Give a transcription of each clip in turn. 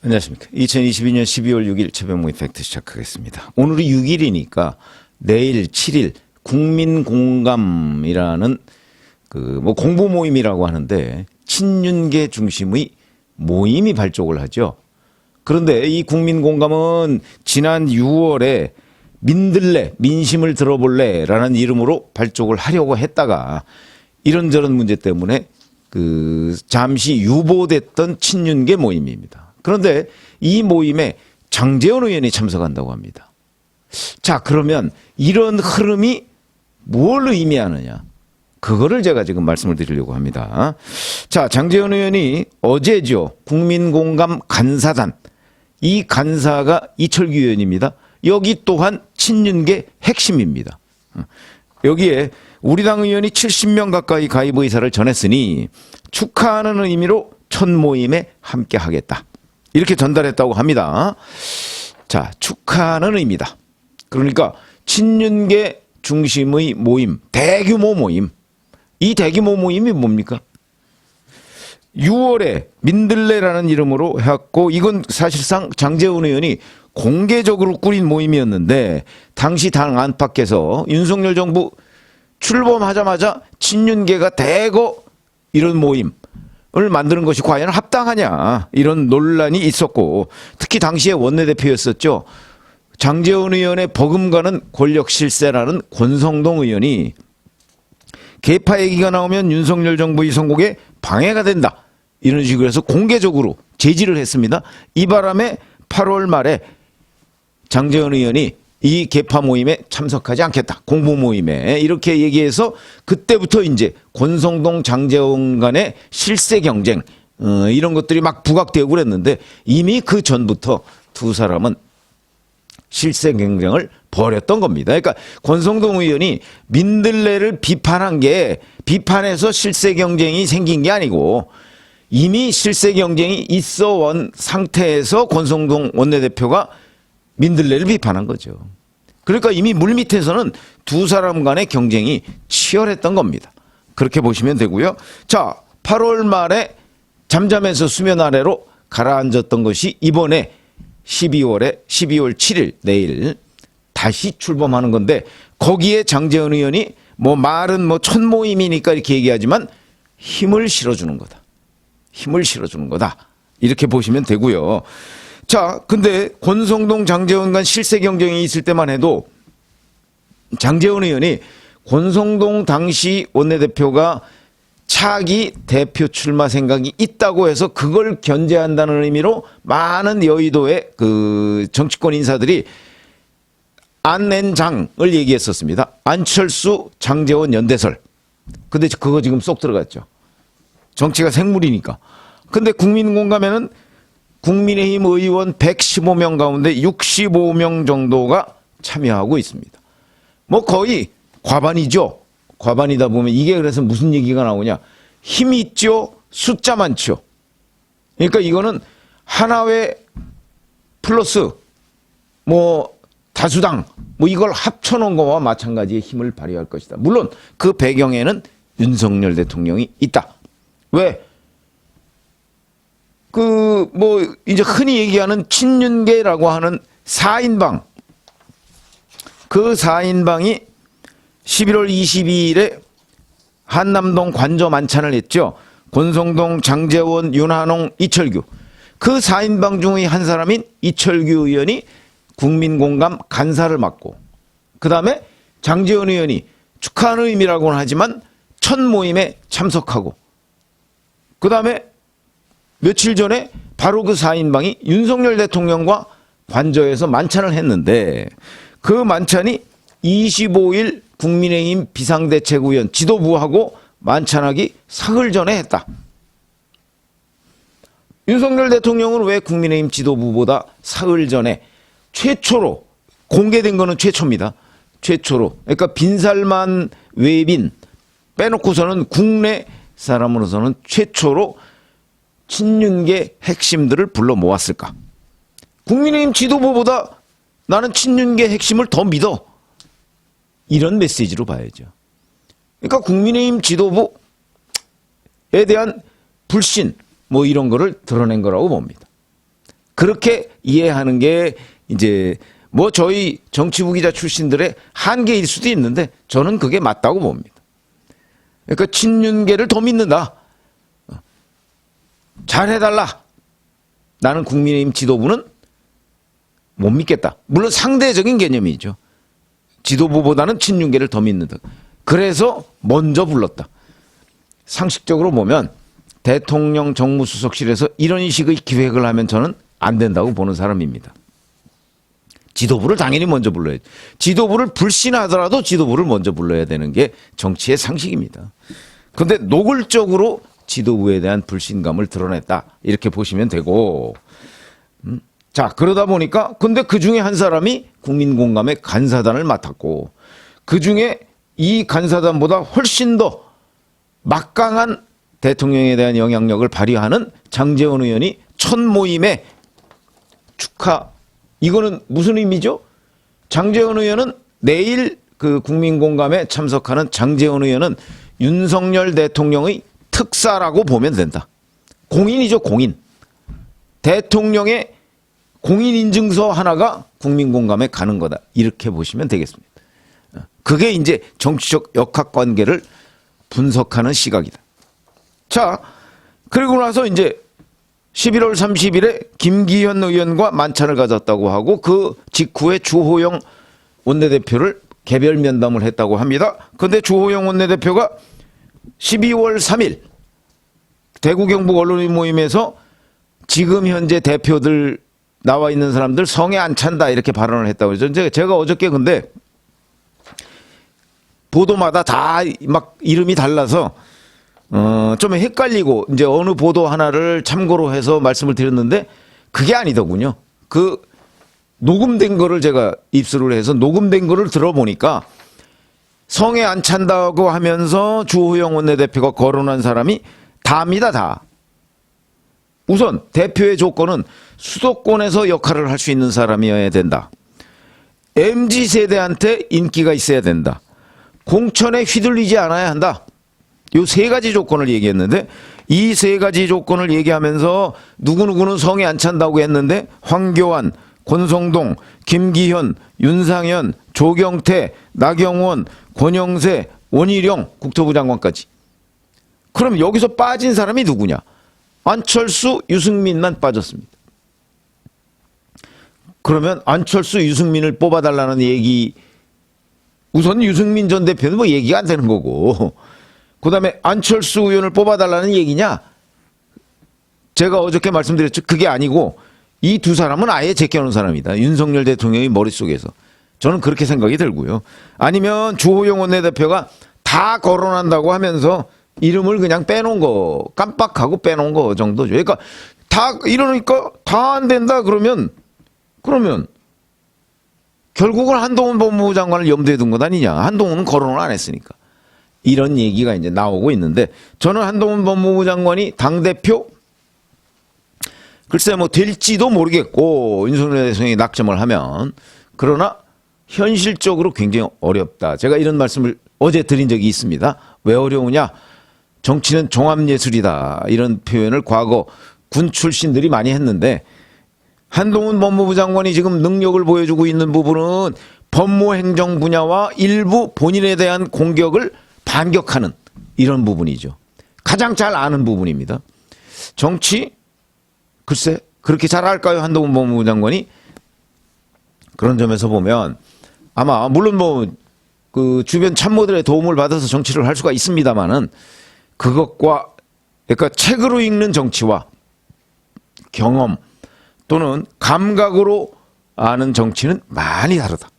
안녕하십니까. 2022년 12월 6일 최병모 이펙트 시작하겠습니다. 오늘이 6일이니까 내일 7일 국민공감이라는 공부 모임이라고 하는데 친윤계 중심의 모임이 발족을 하죠. 그런데 이 국민공감은 지난 6월에 민들레, 민심을 들어볼래 라는 이름으로 발족을 하려고 했다가 이런저런 문제 때문에 잠시 유보됐던 친윤계 모임입니다. 그런데 이 모임에 장제원 의원이 참석한다고 합니다. 자, 그러면 이런 흐름이 뭘 의미하느냐? 그거를 제가 지금 말씀을 드리려고 합니다. 자, 장제원 의원이 어제죠. 국민공감 간사단. 이 간사가 이철규 의원입니다. 여기 또한 친윤계 핵심입니다. 여기에 우리 당 의원이 70명 가까이 가입 의사를 전했으니 축하하는 의미로 첫 모임에 함께 하겠다. 이렇게 전달했다고 합니다. 자, 축하하는 의미다. 그러니까 친윤계 중심의 모임, 대규모 모임. 이 대규모 모임이 뭡니까? 6월에 민들레라는 이름으로 해왔고 이건 사실상 장제원 의원이 공개적으로 꾸린 모임이었는데 당시 당 안팎에서 윤석열 정부 출범하자마자 친윤계가 대거 이런 모임을 만드는 것이 과연 합당하냐 이런 논란이 있었고 특히 당시에 원내대표였었죠. 장제원 의원의 버금가는 권력 실세라는 권성동 의원이 계파 얘기가 나오면 윤석열 정부의 선곡에 방해가 된다. 이런 식으로 해서 공개적으로 제지를 했습니다. 이 바람에 8월 말에 장제원 의원이 이 계파 모임에 참석하지 않겠다. 공부 모임에 이렇게 얘기해서 그때부터 이제 권성동 장제원 간의 실세 경쟁 이런 것들이 막 부각되고 그랬는데 이미 그 전부터 두 사람은 실세 경쟁을 벌였던 겁니다. 그러니까 권성동 의원이 민들레를 비판한 게 비판해서 실세 경쟁이 생긴 게 아니고 이미 실세 경쟁이 있어 온 상태에서 권성동 원내대표가 민들레를 비판한 거죠. 그러니까 이미 물밑에서는 두 사람 간의 경쟁이 치열했던 겁니다. 그렇게 보시면 되고요. 자, 8월 말에 잠잠해서 수면 아래로 가라앉았던 것이 이번에 12월 7일 내일 다시 출범하는 건데 거기에 장제원 의원이 말은 첫 모임이니까 이렇게 얘기하지만 힘을 실어주는 거다. 힘을 실어주는 거다. 이렇게 보시면 되고요. 자, 근데 권성동 장제원 간 실세 경쟁이 있을 때만 해도 장제원 의원이 권성동 당시 원내대표가 차기 대표 출마 생각이 있다고 해서 그걸 견제한다는 의미로 많은 여의도의 정치권 인사들이 안낸장을 얘기했었습니다. 안철수 장제원 연대설. 근데 그거 지금 쏙 들어갔죠. 정치가 생물이니까. 근데 국민공감에는 국민의힘 의원 115명 가운데 65명 정도가 참여하고 있습니다. 거의 과반이죠. 과반이다 보면 이게 그래서 무슨 얘기가 나오냐. 힘이 있죠. 숫자 많죠. 그러니까 이거는 하나회 플러스 다수당 이걸 합쳐놓은 거와 마찬가지의 힘을 발휘할 것이다. 물론 그 배경에는 윤석열 대통령이 있다. 왜? 이제 흔히 얘기하는 친윤계라고 하는 4인방. 그 4인방이 11월 22일에 한남동 관저 만찬을 했죠. 권성동, 장제원, 윤한홍, 이철규. 그 4인방 중의 한 사람인 이철규 의원이 국민공감 간사를 맡고 그 다음에 장제원 의원이 축하하는 의미라고는 하지만 첫 모임에 참석하고 그 다음에 며칠 전에 바로 그 4인방이 윤석열 대통령과 관저에서 만찬을 했는데 그 만찬이 25일 국민의힘 비상대책위원 지도부하고 만찬하기 사흘 전에 했다. 윤석열 대통령은 왜 국민의힘 지도부보다 사흘 전에 최초로 공개된 거는 최초입니다. 최초로. 그러니까 빈살만 외빈 빼놓고서는 국내 사람으로서는 최초로 친윤계 핵심들을 불러 모았을까? 국민의힘 지도부보다 나는 친윤계 핵심을 더 믿어. 이런 메시지로 봐야죠. 그러니까 국민의힘 지도부에 대한 불신 이런 거를 드러낸 거라고 봅니다. 그렇게 이해하는 게 이제 뭐 저희 정치부 기자 출신들의 한계일 수도 있는데 저는 그게 맞다고 봅니다. 그러니까 친윤계를 더 믿는다. 잘해달라. 나는 국민의힘 지도부는 못 믿겠다. 물론 상대적인 개념이죠. 지도부보다는 친윤계를 더 믿는다. 그래서 먼저 불렀다. 상식적으로 보면 대통령 정무수석실에서 이런 식의 기획을 하면 저는 안 된다고 보는 사람입니다. 지도부를 당연히 먼저 불러야 돼. 지도부를 불신하더라도 지도부를 먼저 불러야 되는 게 정치의 상식입니다. 그런데 노골적으로 지도부에 대한 불신감을 드러냈다. 이렇게 보시면 되고. 자, 그러다 보니까 근데 그중에 한 사람이 국민공감의 간사단을 맡았고 그중에 이 간사단보다 훨씬 더 막강한 대통령에 대한 영향력을 발휘하는 장제원 의원이 첫 모임에 축하. 이거는 무슨 의미죠? 장제원 의원은 내일 그 국민공감에 참석하는 장제원 의원은 윤석열 대통령의 특사라고 보면 된다. 공인이죠, 공인. 대통령의 공인인증서 하나가 국민공감에 가는 거다. 이렇게 보시면 되겠습니다. 그게 이제 정치적 역학관계를 분석하는 시각이다. 자, 그리고 나서 이제 11월 30일에 김기현 의원과 만찬을 가졌다고 하고 그 직후에 주호영 원내대표를 개별 면담을 했다고 합니다. 그런데 주호영 원내대표가 12월 3일 대구 경북 언론인 모임에서 지금 현재 대표들 나와 있는 사람들 성에 안 찬다 이렇게 발언을 했다고 그러죠. 제가 어저께 근데 보도마다 다 막 이름이 달라서 좀 헷갈리고 이제 어느 보도 하나를 참고로 해서 말씀을 드렸는데 그게 아니더군요. 그 녹음된 거를 제가 입수를 해서 녹음된 거를 들어보니까 성에 안 찬다고 하면서 주호영 원내대표가 거론한 사람이 다입니다, 다. 우선 대표의 조건은 수도권에서 역할을 할 수 있는 사람이어야 된다. MZ세대한테 인기가 있어야 된다. 공천에 휘둘리지 않아야 한다. 요 세 가지 조건을 얘기했는데 이 세 가지 조건을 얘기하면서 누구누구는 성에 안 찬다고 했는데 황교안, 권성동, 김기현, 윤상현, 조경태, 나경원, 권영세, 원희룡 국토부 장관까지. 그럼 여기서 빠진 사람이 누구냐? 안철수, 유승민만 빠졌습니다. 그러면 안철수, 유승민을 뽑아달라는 얘기, 우선 유승민 전 대표는 뭐 얘기가 안 되는 거고, 그 다음에 안철수 의원을 뽑아달라는 얘기냐? 제가 어저께 말씀드렸죠. 그게 아니고 이 두 사람은 아예 제껴놓은 사람이다. 윤석열 대통령의 머릿속에서. 저는 그렇게 생각이 들고요. 아니면 주호영 원내대표가 다 거론한다고 하면서 이름을 그냥 빼놓은 거, 깜빡하고 빼놓은 거 정도죠. 그러니까 다 이러니까 다 안 된다 그러면 결국은 한동훈 법무부 장관을 염두에 둔 것 아니냐. 한동훈은 거론을 안 했으니까. 이런 얘기가 이제 나오고 있는데 저는 한동훈 법무부 장관이 당대표 글쎄 뭐 될지도 모르겠고 윤석열 대통령이 낙점을 하면 그러나 현실적으로 굉장히 어렵다. 제가 이런 말씀을 어제 드린 적이 있습니다. 왜 어려우냐? 정치는 종합예술이다. 이런 표현을 과거 군 출신들이 많이 했는데 한동훈 법무부 장관이 지금 능력을 보여주고 있는 부분은 법무행정 분야와 일부 본인에 대한 공격을 반격하는 이런 부분이죠. 가장 잘 아는 부분입니다. 정치 글쎄 그렇게 잘 알까요? 한동훈 법무부 장관이? 그런 점에서 보면 아마 물론 뭐 그 주변 참모들의 도움을 받아서 정치를 할 수가 있습니다만은 그것과 그러니까 책으로 읽는 정치와 경험 또는 감각으로 아는 정치는 많이 다르다.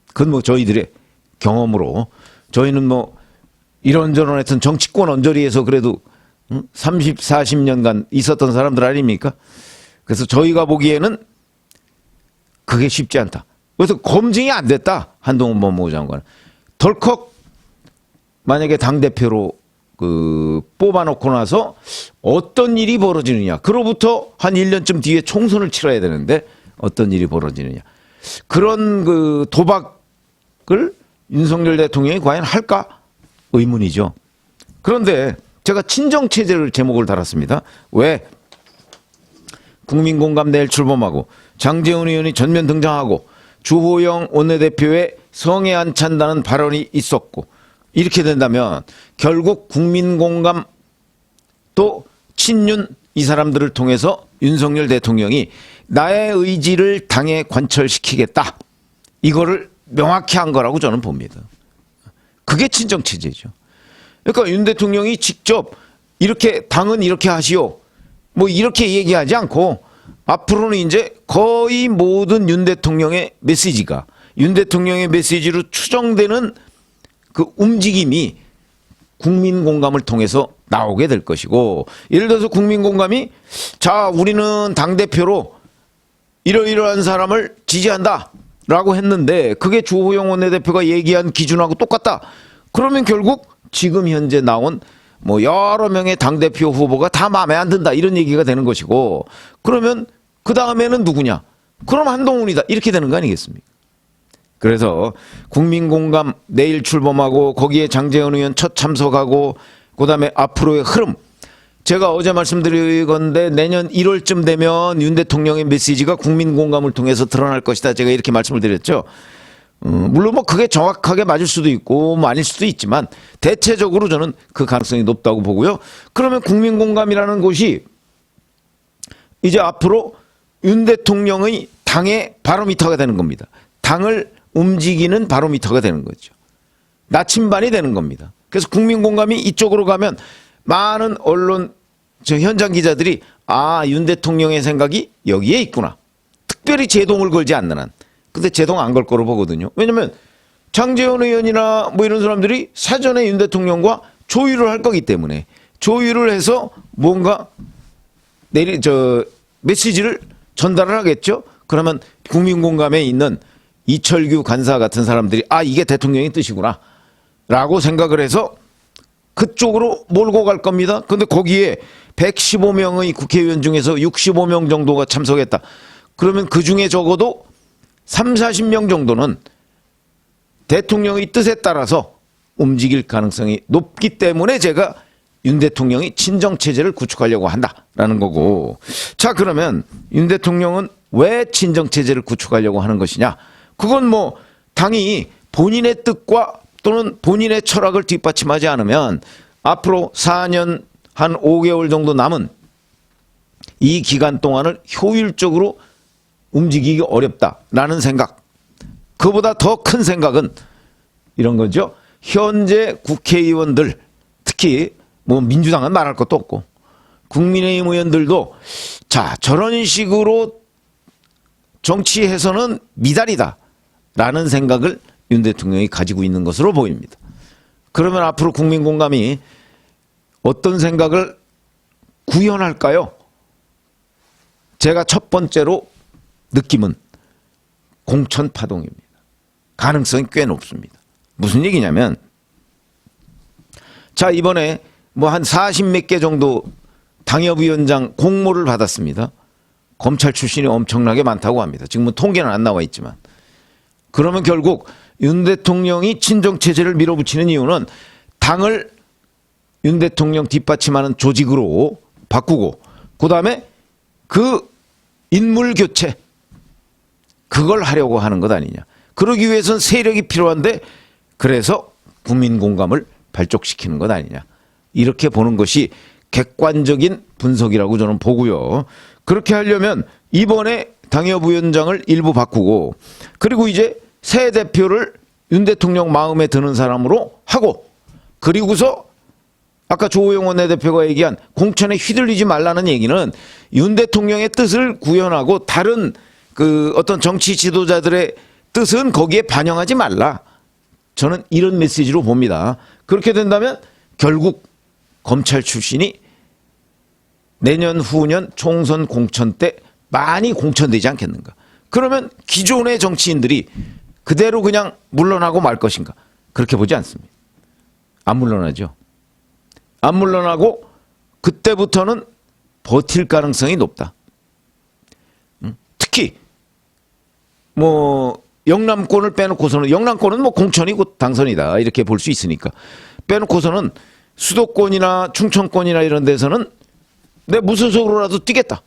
그건 뭐 저희들의 경험으로 저희는 뭐 이런저런 하여튼 정치권 언저리에서 그래도 30, 40년간 있었던 사람들 아닙니까? 그래서 저희가 보기에는 그게 쉽지 않다. 그래서 검증이 안 됐다. 한동훈 법무부 장관은. 덜컥 만약에 당대표로 뽑아놓고 나서 어떤 일이 벌어지느냐. 그로부터 한 1년쯤 뒤에 총선을 치러야 되는데 어떤 일이 벌어지느냐. 그런 도박을 윤석열 대통령이 과연 할까? 의문이죠. 그런데 제가 친정체제를 제목을 달았습니다. 왜? 국민공감 내일 출범하고 장제훈 의원이 전면 등장하고 주호영 원내대표의 성에 안 찬다는 발언이 있었고 이렇게 된다면 결국 국민공감 또 친윤 이 사람들을 통해서 윤석열 대통령이 나의 의지를 당에 관철시키겠다. 이거를 명확히 한 거라고 저는 봅니다. 그게 친정체제죠. 그러니까 윤 대통령이 직접 이렇게 당은 이렇게 하시오. 뭐 이렇게 얘기하지 않고 앞으로는 이제 거의 모든 윤 대통령의 메시지가 윤 대통령의 메시지로 추정되는 그 움직임이 국민공감을 통해서 나오게 될 것이고 예를 들어서 국민공감이 자 우리는 당대표로 이러이러한 사람을 지지한다 라고 했는데 그게 주호영 원내대표가 얘기한 기준하고 똑같다. 그러면 결국 지금 현재 나온 뭐 여러 명의 당대표 후보가 다 마음에 안 든다 이런 얘기가 되는 것이고 그러면 그 다음에는 누구냐? 그럼 한동훈이다 이렇게 되는 거 아니겠습니까? 그래서 국민공감 내일 출범하고 거기에 장제원 의원 첫 참석하고 그다음에 앞으로의 흐름 제가 어제 말씀드린 건데 내년 1월쯤 되면 윤 대통령의 메시지가 국민공감을 통해서 드러날 것이다. 제가 이렇게 말씀을 드렸죠. 물론 뭐 그게 정확하게 맞을 수도 있고 뭐 아닐 수도 있지만 대체적으로 저는 그 가능성이 높다고 보고요. 그러면 국민공감이라는 곳이 이제 앞으로 윤 대통령의 당의 바로미터가 되는 겁니다. 당을 움직이는 바로미터가 되는 거죠. 나침반이 되는 겁니다. 그래서 국민공감이 이쪽으로 가면 많은 언론 저 현장 기자들이 아, 윤 대통령의 생각이 여기에 있구나. 특별히 제동을 걸지 않는 한. 근데 제동 안 걸 거로 보거든요. 왜냐면 장제원 의원이나 뭐 이런 사람들이 사전에 윤 대통령과 조율을 할 거기 때문에 조율을 해서 뭔가 메시지를 전달을 하겠죠. 그러면 국민공감에 있는 이철규 간사 같은 사람들이 아, 이게 대통령의 뜻이구나 라고 생각을 해서 그쪽으로 몰고 갈 겁니다. 근데 거기에 115명의 국회의원 중에서 65명 정도가 참석했다. 그러면 그 중에 적어도 3, 40명 정도는 대통령의 뜻에 따라서 움직일 가능성이 높기 때문에 제가 윤 대통령이 친정체제를 구축하려고 한다라는 거고. 자, 그러면 윤 대통령은 왜 친정체제를 구축하려고 하는 것이냐. 그건 뭐 당이 본인의 뜻과 또는 본인의 철학을 뒷받침하지 않으면 앞으로 4년 한 5개월 정도 남은 이 기간 동안을 효율적으로 움직이기 어렵다라는 생각. 그보다 더 큰 생각은 이런 거죠. 현재 국회의원들 특히 뭐 민주당은 말할 것도 없고 국민의힘 의원들도 자 저런 식으로 정치해서는 미달이다라는 생각을 윤 대통령이 가지고 있는 것으로 보입니다. 그러면 앞으로 국민공감이 어떤 생각을 구현할까요? 제가 첫 번째로 느낌은 공천파동입니다. 가능성이 꽤 높습니다. 무슨 얘기냐면 자 이번에 뭐 한 40몇 개 정도 당협위원장 공모를 받았습니다. 검찰 출신이 엄청나게 많다고 합니다. 지금은 통계는 안 나와 있지만 그러면 결국 윤 대통령이 친정체제를 밀어붙이는 이유는 당을 윤 대통령 뒷받침하는 조직으로 바꾸고 그다음에 그 인물 교체 그걸 하려고 하는 것 아니냐. 그러기 위해서는 세력이 필요한데 그래서 국민공감을 발족시키는 것 아니냐. 이렇게 보는 것이 객관적인 분석이라고 저는 보고요. 그렇게 하려면 이번에 당협위원장을 일부 바꾸고 그리고 이제 새 대표를 윤 대통령 마음에 드는 사람으로 하고 그리고서 아까 조호영 원내대표가 얘기한 공천에 휘둘리지 말라는 얘기는 윤 대통령의 뜻을 구현하고 다른 그 어떤 정치 지도자들의 뜻은 거기에 반영하지 말라. 저는 이런 메시지로 봅니다. 그렇게 된다면 결국 검찰 출신이 내년 후년 총선 공천 때 많이 공천되지 않겠는가. 그러면 기존의 정치인들이 그대로 그냥 물러나고 말 것인가. 그렇게 보지 않습니다. 안 물러나죠. 안 물러나고 그때부터는 버틸 가능성이 높다. 특히 뭐 영남권을 빼놓고서는 영남권은 뭐 공천이 곧 당선이다 이렇게 볼 수 있으니까 빼놓고서는 수도권이나 충청권이나 이런 데서는 내 무소속으로라도 뛰겠다.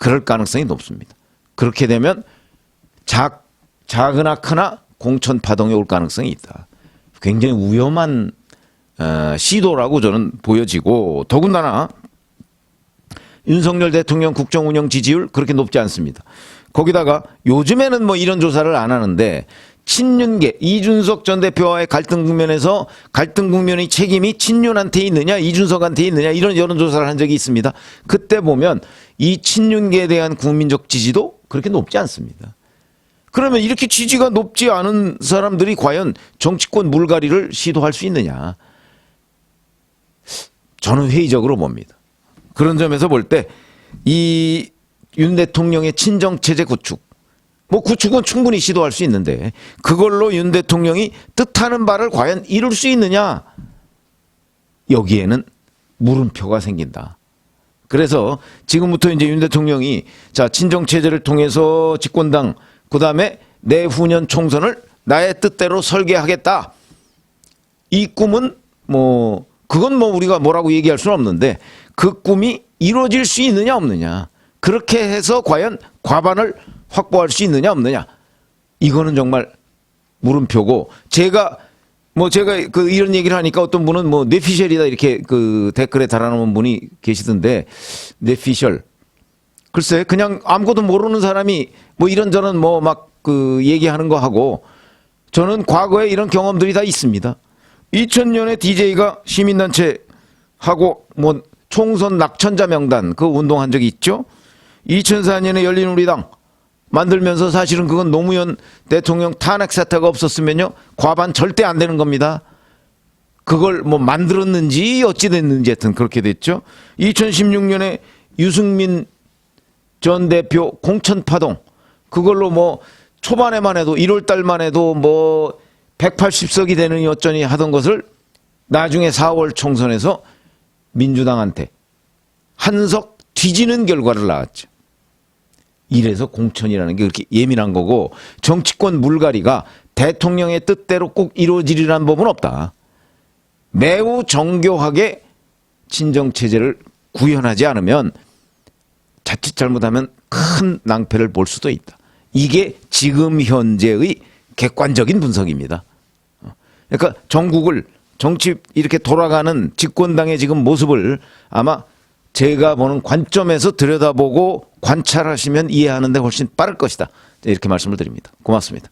그럴 가능성이 높습니다. 그렇게 되면 작으나 크나 공천 파동이 올 가능성이 있다. 굉장히 위험한 시도라고 저는 보여지고, 더군다나 윤석열 대통령 국정운영 지지율 그렇게 높지 않습니다. 거기다가 요즘에는 뭐 이런 조사를 안 하는데, 친윤계 이준석 전 대표와의 갈등 국면에서 갈등 국면의 책임이 친윤한테 있느냐 이준석한테 있느냐 이런 여론조사를 한 적이 있습니다. 그때 보면 이 친윤계에 대한 국민적 지지도 그렇게 높지 않습니다. 그러면 이렇게 지지가 높지 않은 사람들이 과연 정치권 물갈이를 시도할 수 있느냐, 저는 회의적으로 봅니다. 그런 점에서 볼 때 이 윤 대통령의 친정체제 구축, 뭐 구축은 충분히 시도할 수 있는데 그걸로 윤 대통령이 뜻하는 바를 과연 이룰 수 있느냐, 여기에는 물음표가 생긴다. 그래서 지금부터 이제 윤 대통령이 자, 친정체제를 통해서 집권당, 그 다음에 내후년 총선을 나의 뜻대로 설계하겠다. 이 꿈은 뭐 그건 뭐 우리가 뭐라고 얘기할 수는 없는데 그 꿈이 이루어질 수 있느냐 없느냐, 그렇게 해서 과연 과반을 확보할 수 있느냐 없느냐, 이거는 정말 물음표고, 제가 이런 얘기를 하니까 어떤 분은 뭐 뇌피셜이다 이렇게 그 댓글에 달아놓은 분이 계시던데, 뇌피셜, 글쎄 그냥 아무것도 모르는 사람이 뭐 이런저런 뭐 막 그 얘기하는 거 하고, 저는 과거에 이런 경험들이 다 있습니다. 2000년에 DJ가 시민단체 하고 뭐 총선 낙천자 명단 그 운동한 적이 있죠. 2004년에 열린우리당 만들면서 사실은 그건 노무현 대통령 탄핵 사태가 없었으면요 과반 절대 안 되는 겁니다. 그걸 뭐 만들었는지 어찌 됐는지 하여튼 그렇게 됐죠. 2016년에 유승민 전 대표 공천파동, 그걸로 뭐 초반에만 해도 1월 달만 해도 뭐 180석이 되는 어쩌니 하던 것을 나중에 4월 총선에서 민주당한테 한 석 뒤지는 결과를 낳았죠. 이래서 공천이라는 게 그렇게 예민한 거고, 정치권 물갈이가 대통령의 뜻대로 꼭 이루어지리라는 법은 없다. 매우 정교하게 친정체제를 구현하지 않으면 자칫 잘못하면 큰 낭패를 볼 수도 있다. 이게 지금 현재의 객관적인 분석입니다. 그러니까 전국을 정치 이렇게 돌아가는 집권당의 지금 모습을 아마 제가 보는 관점에서 들여다보고 관찰하시면 이해하는 데 훨씬 빠를 것이다. 이렇게 말씀을 드립니다. 고맙습니다.